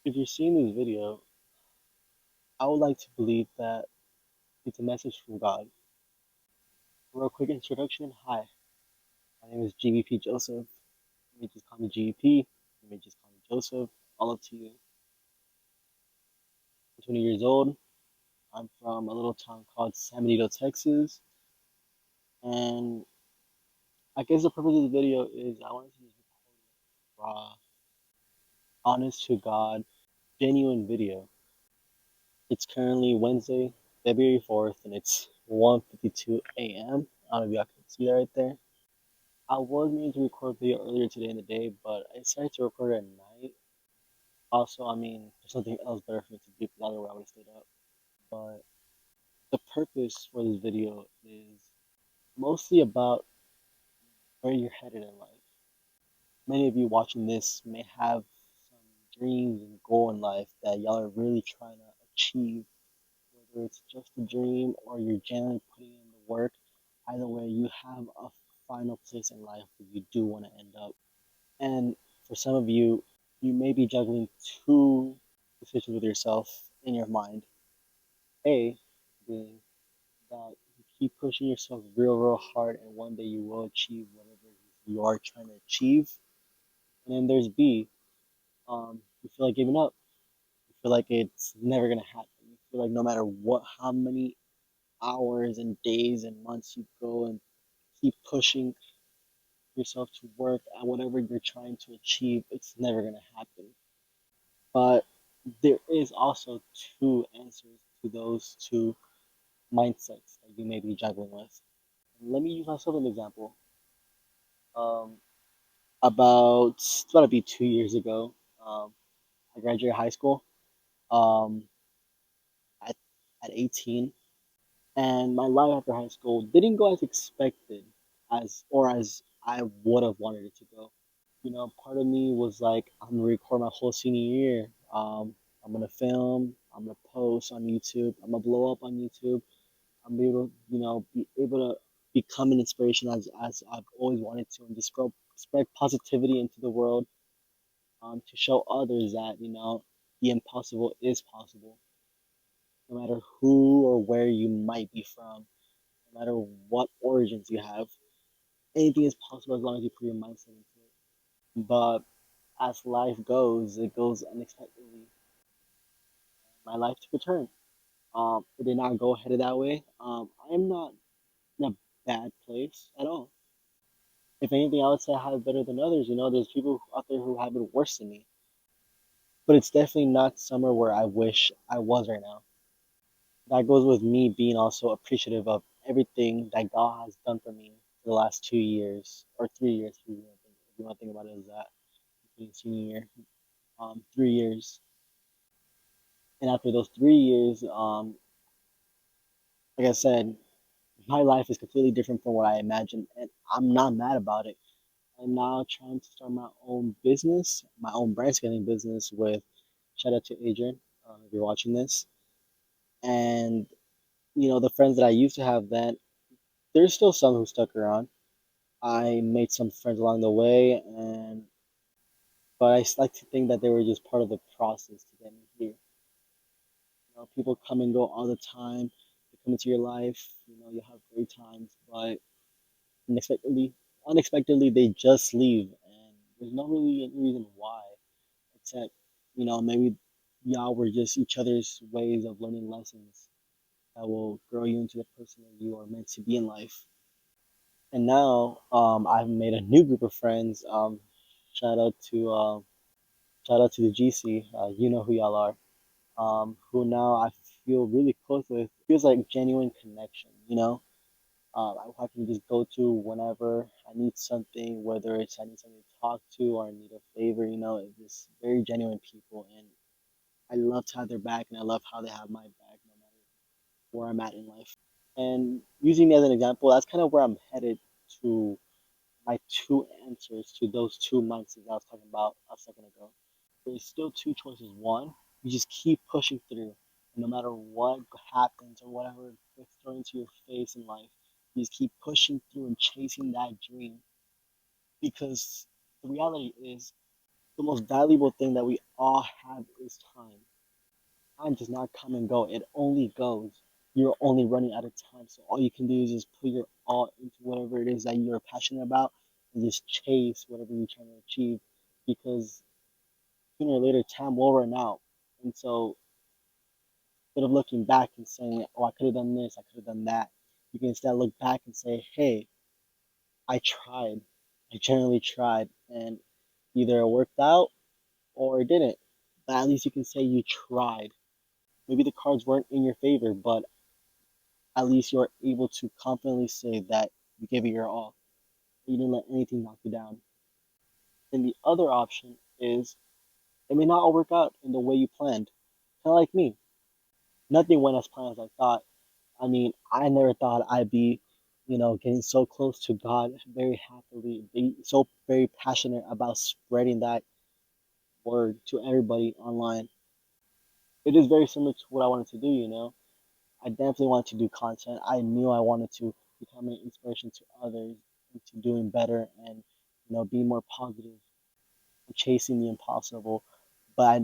If you're seeing this video, I would like to believe that it's a message from God. Real quick introduction. Hi, my name is GVP Joseph. You may just call me GVP. You may just call me Joseph. All up to you. I'm 20 years old. I'm from a little town called San Benito, Texas. And I guess the purpose of the video is I wanted to just record a raw, honest to God, genuine video. It's currently Wednesday, February 4th, and it's 1:52 a.m. I don't know if y'all can see that right there. I was meaning to record video earlier today in the day, but I decided to record it at night. Also, there's something else better for me to do because otherwise I would have stayed up. But the purpose for this video is mostly about where you're headed in life. Many of you watching this may have some dreams and goal in life that y'all are really trying to achieve, whether it's just a dream or you're genuinely putting in the work. Either way, you have a final place in life where you do want to end up. And for some of you, you may be juggling two decisions with yourself in your mind. A, being that you keep pushing yourself real hard, and one day you will achieve whatever it is you are trying to achieve. And then there's B, you feel like giving up. You feel like it's never gonna happen. You feel like no matter what, how many hours and days and months you go and keep pushing yourself to work at whatever you're trying to achieve, it's never gonna happen. But there is also two answers to those two mindsets that you may be juggling with. Let me use myself as an example. Um, it's about to be 2 years ago. Um, I graduated high school um, at, at 18, and my life after high school didn't go as expected as I would have wanted it to go. Part of me was like, I'm gonna record my whole senior year. I'm gonna film. I'm gonna post on YouTube. I'm gonna blow up on YouTube. I'm able, be able to become an inspiration as I've always wanted to, and just spread positivity into the world. To show others that the impossible is possible, no matter who or where you might be from, no matter what origins you have. Anything is possible as long as you put your mindset into it. But as life goes, it goes unexpectedly. My life took a turn. It did not go headed that way. I am not in a bad place at all. If anything, I would say I have it better than others. There's people out there who have it worse than me. But it's definitely not somewhere where I wish I was right now. That goes with me being also appreciative of everything that God has done for me for the last 2 years or 3 years. If you want to think about it as that, including senior year, 3 years. And after those 3 years, like I said, my life is completely different from what I imagined, and I'm not mad about it. I'm now trying to start my own business, my own brand scaling business with shout out to Adrian, if you're watching this. And the friends that I used to have then, there's still some who stuck around. I made some friends along the way, but I like to think that they were just part of the process to get me here. People come and go all the time. They come into your life. You have great times, but unexpectedly, unexpectedly, they just leave, and there's not really any reason why, except maybe y'all were just each other's ways of learning lessons that will grow you into the person that you are meant to be in life. And now, I've made a new group of friends. Shout out to shout out to the GC. You know who y'all are. Who now I feel really close with. Feels like genuine connection. I can just go to whenever I need something, whether it's I need something to talk to or I need a favor. It's just very genuine people, and I love to have their back, and I love how they have my back, no matter where I'm at in life. And using me as an example, that's kind of where I'm headed to my two answers to those two mindsets I was talking about a second ago. There's still two choices. One, you just keep pushing through, and no matter what happens or whatever gets thrown into your face in life, you just keep pushing through and chasing that dream. Because the reality is, The most valuable thing that we all have is time. Time does not come and go, it only goes. You're only running out of time. So all you can do is just put your all into whatever it is that you're passionate about and just chase whatever you're trying to achieve because sooner or later time will run out. And so instead of looking back and saying, oh, I could have done this, I could have done that, you can instead look back and say, hey, I tried. I generally tried. And either it worked out or it didn't. But at least you can say you tried. Maybe the cards weren't in your favor, but at least you're able to confidently say that you gave it your all. You didn't let anything knock you down. And the other option is it may not all work out in the way you planned. Kind of like me. Nothing went as planned as I thought. I mean, I never thought I'd be, getting so close to God very happily, be so very passionate about spreading that word to everybody online. It is very similar to what I wanted to do. I definitely wanted to do content. I knew I wanted to become an inspiration to others into doing better and being more positive and chasing the impossible. But I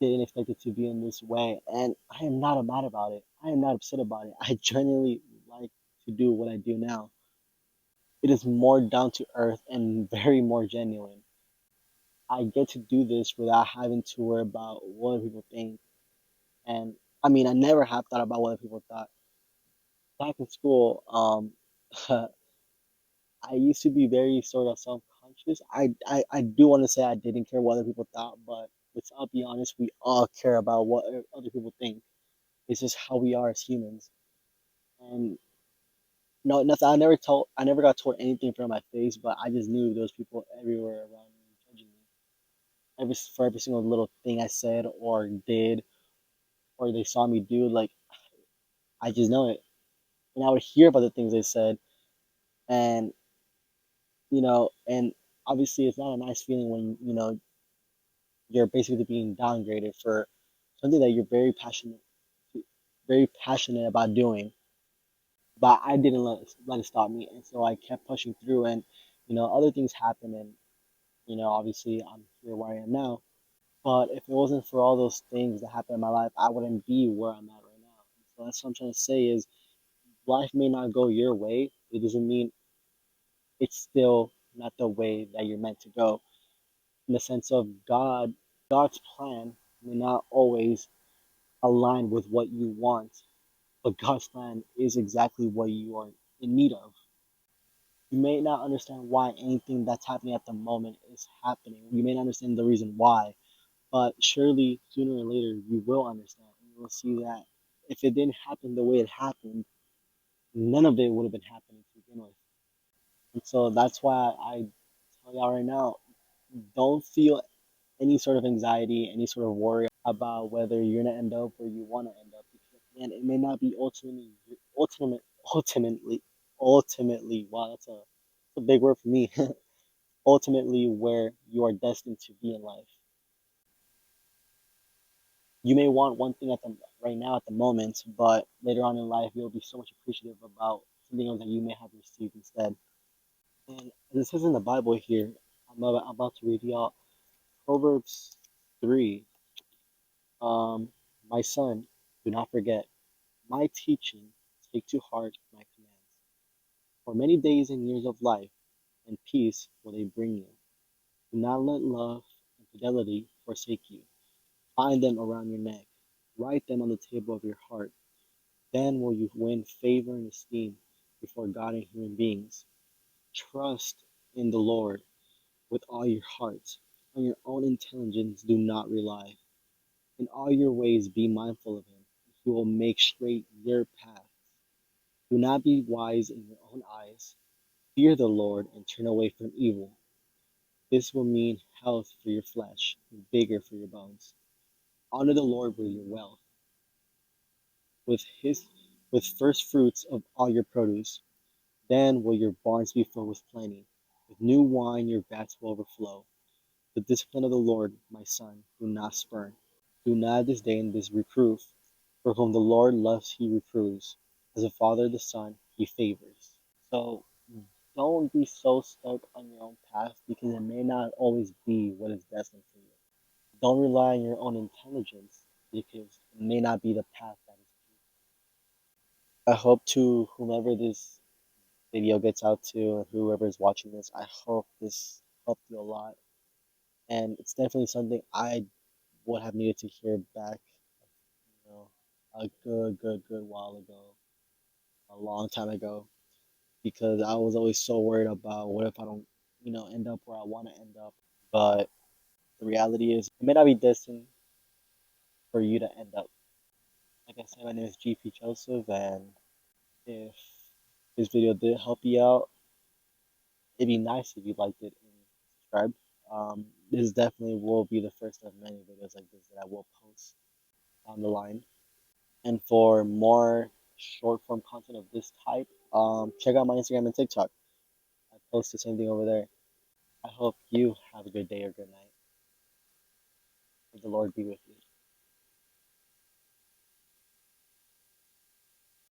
didn't expect it to be in this way, and I am not mad about it. I am not upset about it. I genuinely like to do what I do now. It is more down to earth and very more genuine. I get to do this without having to worry about what people think. And I mean, I never have thought about what people thought. Back in school, I used to be very sort of self-conscious. I do want to say I didn't care what other people thought, but let's be honest, we all care about what other people think. It's just how we are as humans. And no, nothing. I never got told anything from my face, but I just knew there was people everywhere around me judging me. For every single little thing I said or did, or they saw me do. Like I just know it, and I would hear about the things they said, and and obviously it's not a nice feeling when you're basically being downgraded for something that you're very passionate about doing. But I didn't let it stop me, and so I kept pushing through, and other things happened, and obviously I'm here where I am now. But if it wasn't for all those things that happened in my life, I wouldn't be where I'm at right now. So that's what I'm trying to say is life may not go your way. It doesn't mean it's still not the way that you're meant to go. In the sense of God's plan may not always align with what you want, but God's plan is exactly what you are in need of. You may not understand why anything that's happening at the moment is happening. You may not understand the reason why, but surely sooner or later you will understand. And you will see that if it didn't happen the way it happened, none of it would have been happening to begin with. And so that's why I tell y'all right now, don't feel any sort of anxiety, any sort of worry about whether you're gonna end up where you want to end up. Because at the end, it may not be ultimate, ultimately, ultimately. Wow, that's a big word for me. Ultimately, where you are destined to be in life. You may want one thing at the right now at the moment, but later on in life, you'll be so much appreciative about something else that you may have received instead. And this is in the Bible here. I'm about to read y'all Proverbs 3. My son, do not forget my teaching, take to heart my commands. For many days and years of life and peace will they bring you. Do not let love and fidelity forsake you. Bind them around your neck. Write them on the table of your heart. Then will you win favor and esteem before God and human beings. Trust in the Lord with all your heart. On your own intelligence do not rely. In all your ways be mindful of him. He will make straight your paths. Do not be wise in your own eyes. Fear the Lord and turn away from evil. This will mean health for your flesh and vigor for your bones. Honor the Lord with your wealth, with his with first fruits of all your produce. Then will your barns be filled with plenty. With new wine your vats will overflow. The discipline of the Lord, my son, do not spurn. Do not disdain this reproof. For whom the Lord loves he reproves. As a father the son he favors. So don't be so stuck on your own path because it may not always be what is destined for you. Don't rely on your own intelligence because it may not be the path that is for you. I hope to whomever this video gets out to and whoever is watching this, I hope this helped you a lot. And it's definitely something I would have needed to hear back, you know, a good while ago, a long time ago, because I was always so worried about what if I don't, end up where I want to end up. But the reality is, it may not be destined for you to end up. Like I said, my name is GP Joseph, and if this video did help you out, it'd be nice if you liked it and subscribed. This definitely will be the first of many videos like this that I will post down the line. And for more short form content of this type, check out my Instagram and TikTok. I post the same thing over there. I hope you have a good day or good night. May the Lord be with you.